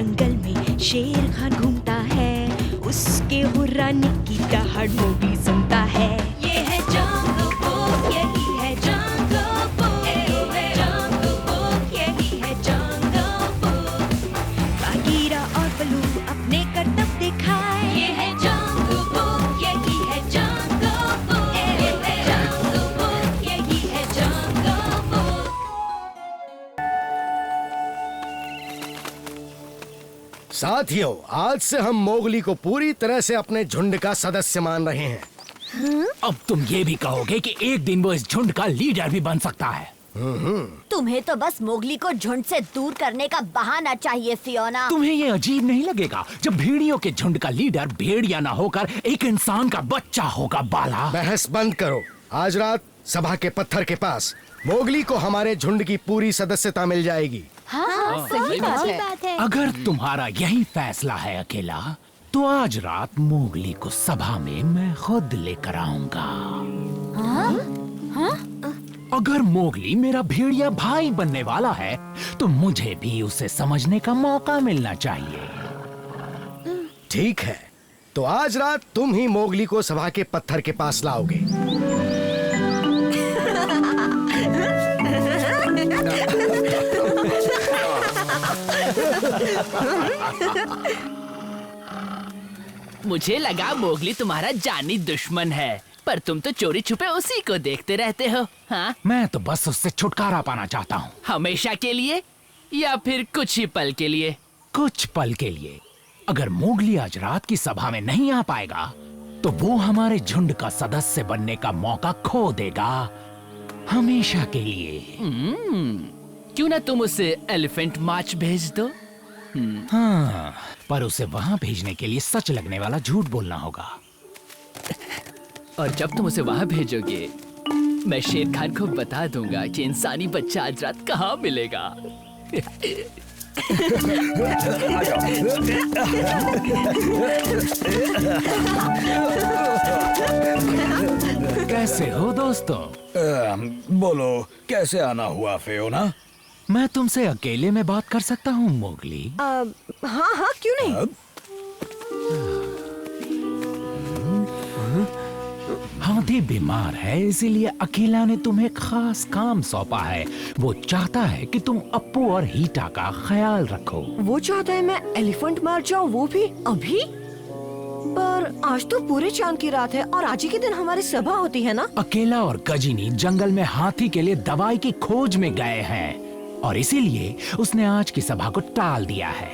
जंगल में शेर खान घूमता है, उसके हुर्राने की दहाड़ मोगली सुनता है। ये है जंगल बुक, यही है जंगल बुक, जंगल बुक, यही है जंगल बुक। बागीरा और बलू अपने करतब दिखाए, ये है जंगल बुक, यही है जंगल बुक, जंगल बुक, यही है जंगल बुक। साथियों, आज से हम मोगली को पूरी तरह से अपने झुंड का सदस्य मान रहे हैं। अब तुम ये भी कहोगे कि एक दिन वो इस झुंड का लीडर भी बन सकता है। तुम्हें तो बस मोगली को झुंड से दूर करने का बहाना चाहिए, फियोना। तुम्हें ये अजीब नहीं लगेगा जब भेड़ियों के झुंड का लीडर भेड़िया ना होकर एक इंसान का बच्चा होगा? बाला, बहस बंद करो। आज रात सभा के पत्थर के पास मोगली को हमारे झुंड की पूरी सदस्यता मिल जाएगी। हाँ, सही बात है। अगर तुम्हारा यही फैसला है अकेला, तो आज रात मोगली को सभा में मैं खुद लेकर आऊंगा। अगर मोगली मेरा भेड़िया भाई बनने वाला है, तो मुझे भी उसे समझने का मौका मिलना चाहिए। ठीक है, तो आज रात तुम ही मोगली को सभा के पत्थर के पास लाओगे। मुझे लगा मोगली तुम्हारा जानी दुश्मन है, पर तुम तो चोरी छुपे उसी को देखते रहते हो। हाँ, मैं तो बस उससे छुटकारा पाना चाहता हूँ। हमेशा के लिए या फिर कुछ ही पल के लिए? कुछ पल के लिए। अगर मोगली आज रात की सभा में नहीं आ पाएगा, तो वो हमारे झुंड का सदस्य बनने का मौका खो देगा, हमेशा के लिए। क्यों ना तुम उसे एलिफेंट मार्च भेज दो? हाँ, पर उसे वहाँ भेजने के लिए सच लगने वाला झूठ बोलना होगा। और जब तुम उसे वहाँ भेजोगे, मैं शेर खान को बता दूंगा कि इंसानी बच्चा आज रात कहाँ मिलेगा। कैसे हो दोस्तों? बोलो, कैसे आना हुआ फियोना? मैं तुमसे अकेले में बात कर सकता हूँ मोगली? हाँ, क्यों नहीं? हाथी बीमार है, इसीलिए अकेला ने तुम्हें खास काम सौंपा है। वो चाहता है कि तुम अप्पू और हीटा का ख्याल रखो। वो चाहता है मैं एलिफेंट मार जाऊँ, वो भी अभी? पर आज तो पूरे चांद की रात है और आज ही के दिन हमारी सभा होती है ना? अकेला और गजीनी जंगल में हाथी के लिए दवाई की खोज में गए हैं, और इसीलिए उसने आज की सभा को टाल दिया है।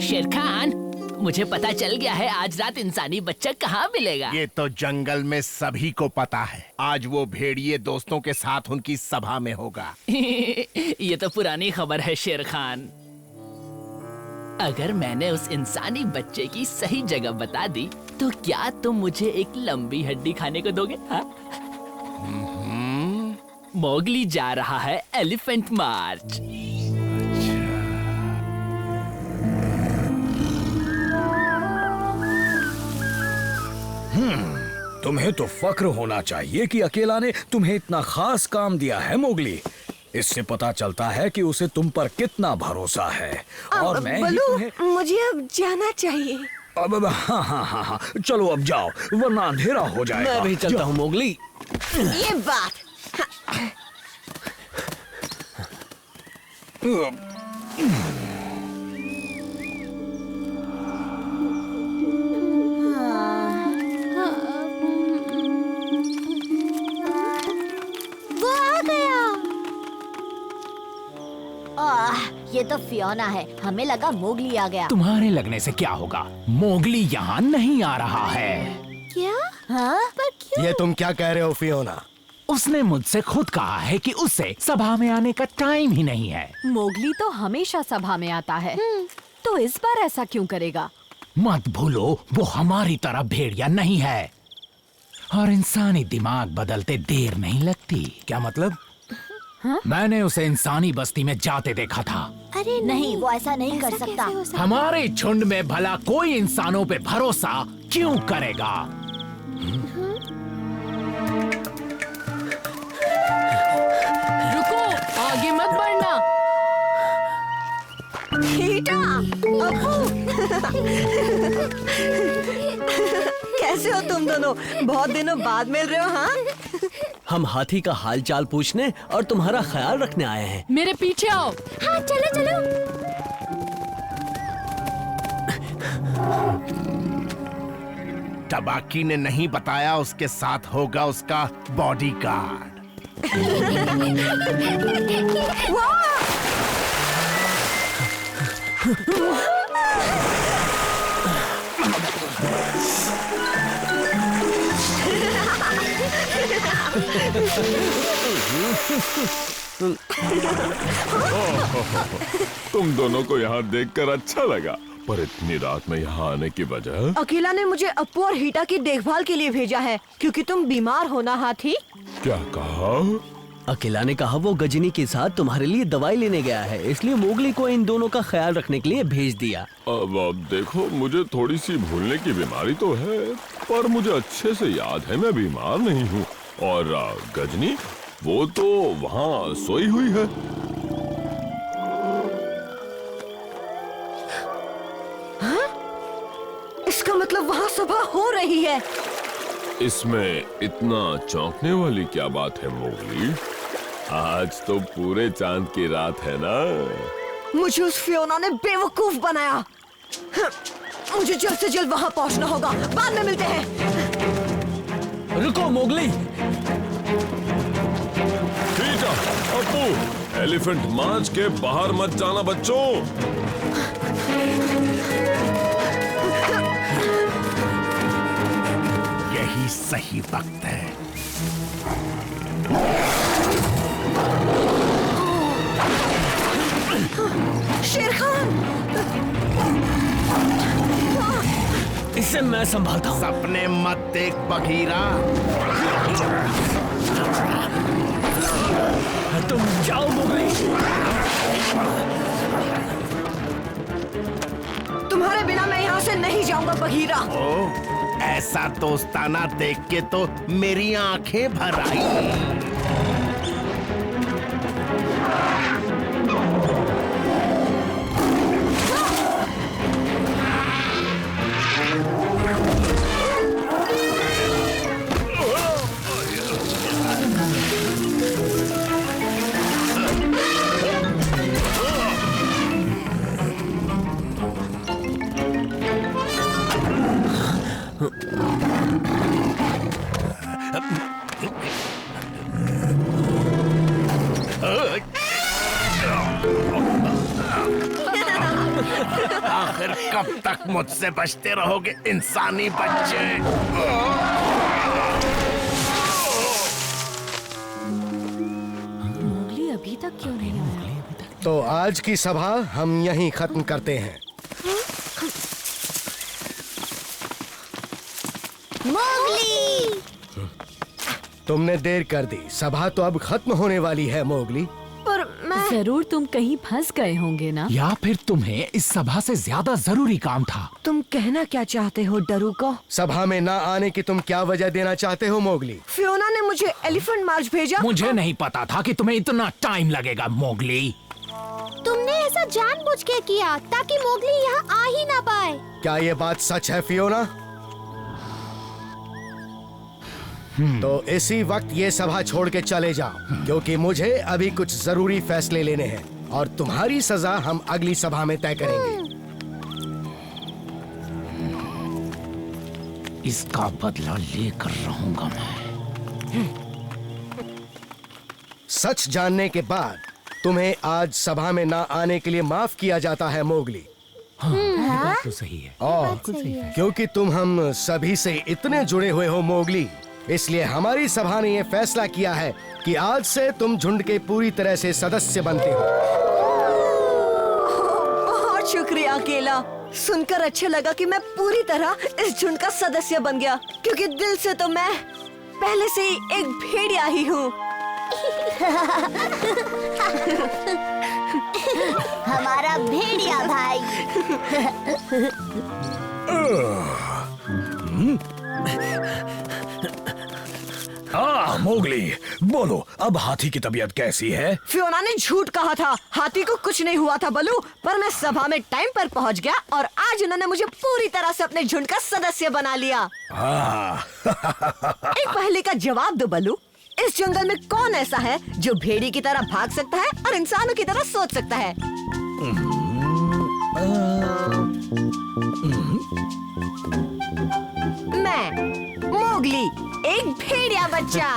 शेर खान, मुझे पता चल गया है आज रात इंसानी बच्चा कहाँ मिलेगा। ये तो जंगल में सभी को पता है। आज वो भेड़िए दोस्तों के साथ उनकी सभा में होगा। ये तो पुरानी खबर है शेर खान। अगर मैंने उस इंसानी बच्चे की सही जगह बता दी, तो क्या तुम मुझे एक लंबी हड्डी खाने को दोगे? हाँ? मोगली जा रहा है एलिफेंट मार्च। तुम्हें तो फक्र होना चाहिए कि अकेला ने तुम्हें इतना खास काम दिया है मोगली। इससे पता चलता है कि उसे तुम पर कितना भरोसा है। और मैं ही तुम्हें... मुझे अब जाना चाहिए। अब हाँ, चलो अब जाओ, वरना अंधेरा हो जाएगा। मैं भी चलता हूँ मोगली। ये बात। वो आ गया। ये तो फियोना है। हमें लगा मोगली आ गया। तुम्हारे लगने से क्या होगा? मोगली यहाँ नहीं आ रहा है। क्या? हाँ? पर क्यों? ये तुम क्या कह रहे हो फियोना? उसने मुझसे खुद कहा है कि उसे सभा में आने का टाइम ही नहीं है। मोगली तो हमेशा सभा में आता है, तो इस बार ऐसा क्यों करेगा? मत भूलो, वो हमारी तरह भेड़िया नहीं है, और इंसानी दिमाग बदलते देर नहीं लगती। क्या मतलब? मैंने उसे इंसानी बस्ती में जाते देखा था। अरे नहीं, वो ऐसा नहीं कर सकता। हमारे झुंड में भला कोई इंसानों पे भरोसा क्यों करेगा? रुको, आगे मत बढ़ना। हीटा, अप्पू। कैसे हो तुम दोनों? बहुत दिनों बाद मिल रहे हो। हाँ, हम हाथी का हाल चाल पूछने और तुम्हारा ख्याल रखने आए हैं। मेरे पीछे आओ। हाँ चलो चलो। तबाकी ने नहीं बताया उसके साथ होगा उसका बॉडीगार्ड। तुम दोनों को यहाँ देखकर अच्छा लगा, पर इतनी रात में यहाँ आने की वजह? अकेला ने मुझे अप्पू और हीटा की देखभाल के लिए भेजा है, क्योंकि तुम बीमार हो ना हाथी। क्या कहा? अकेला ने कहा वो गजनी के साथ तुम्हारे लिए दवाई लेने गया है, इसलिए मोगली को इन दोनों का ख्याल रखने के लिए भेज दिया। अब देखो, मुझे थोड़ी सी भूलने की बीमारी तो है, पर मुझे अच्छे से याद है मैं बीमार नहीं हूँ। और गजनी वो तो वहाँ सोई हुई है। इसका मतलब वहाँ सुबह हो रही है। इसमें इतना चौंकने वाली क्या बात है मोगली? आज तो पूरे चांद की रात है ना। मुझे उस फियोना ने बेवकूफ बनाया। मुझे जल्द से जल्द वहाँ पहुँचना होगा। बाद में मिलते हैं। रुको मोगली। हीटा, अप्पू, एलिफेंट मार्च के बाहर मत जाना बच्चों। यही सही वक्त है। शेर खान, इसे मैं संभालता हूँ। सपने मत देख बघीरा। तुम जाओ मोगली। तुम्हारे बिना मैं यहाँ से नहीं जाऊंगा बघीरा। ओ, ऐसा दोस्ताना देख के तो मेरी आंखें भर आई। आखिर कब तक मुझसे बचते रहोगे इंसानी बच्चे? मोगली अभी तक क्यों नहीं आया? तो आज की सभा हम यहीं खत्म करते हैं। मोगली, तुमने देर कर दी। सभा तो अब खत्म होने वाली है मोगली। पर मैं जरूर तुम कहीं फंस गए होंगे ना? या फिर तुम्हें इस सभा से ज्यादा जरूरी काम था? तुम कहना क्या चाहते हो डरू को? सभा में ना आने की तुम क्या वजह देना चाहते हो मोगली? फियोना ने मुझे एलिफेंट मार्च भेजा। मुझे नहीं पता था कि तुम्हें इतना टाइम लगेगा मोगली। तुमने ऐसा जानबूझ के किया ताकि मोगली यहाँ आ ही ना पाए। क्या ये बात सच है फियोना? तो इसी वक्त ये सभा छोड़ के चले जाओ, क्योंकि मुझे अभी कुछ जरूरी फैसले लेने हैं और तुम्हारी सजा हम अगली सभा में तय करेंगे। इसका बदला लेकर रहूंगा मैं। सच जानने के बाद तुम्हें आज सभा में ना आने के लिए माफ किया जाता है मोगली। ये बात तो सही है। और क्योंकि तुम हम सभी से इतने जुड़े हुए हो मोगली, इसलिए हमारी सभा ने यह फैसला किया है कि आज से तुम झुंड के पूरी तरह से सदस्य बनते हो। बहुत शुक्रिया अकेला। सुनकर अच्छा लगा कि मैं पूरी तरह इस झुंड का सदस्य बन गया, क्योंकि दिल से तो मैं पहले से ही एक भेड़िया ही हूँ। हमारा भेड़िया भाई। मोगली, बोलो अब हाथी की तबीयत कैसी है? फियोना ने झूठ कहा था, हाथी को कुछ नहीं हुआ था बलू, पर मैं सभा में टाइम पर पहुंच गया और आज उन्होंने मुझे पूरी तरह से अपने झुंड का सदस्य बना लिया। हाँ। एक पहेली का जवाब दो बलू, इस जंगल में कौन ऐसा है जो भेड़ी की तरह भाग सकता है और इंसानों की तरह सोच सकता है? मैं, मोगली, एक भेड़िया बच्चा।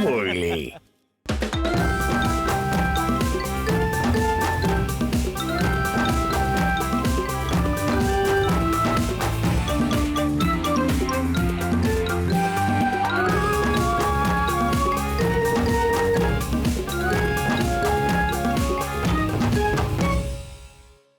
मोगली,